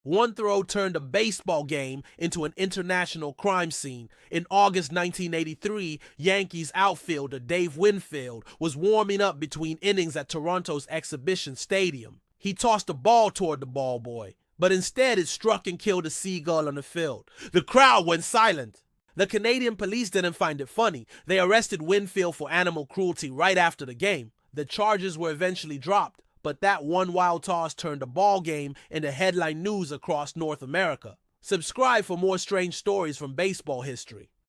One throw turned a baseball game into an international crime scene. In August 1983, Yankees outfielder Dave Winfield was warming up between innings at Toronto's Exhibition Stadium. He tossed a ball toward the ball boy, but instead it struck and killed a seagull on the field. The crowd went silent. The Canadian police didn't find it funny. They arrested Winfield for animal cruelty right after the game. The charges were eventually dropped, but that one wild toss turned a ball game into headline news across North America. Subscribe for more strange stories from baseball history.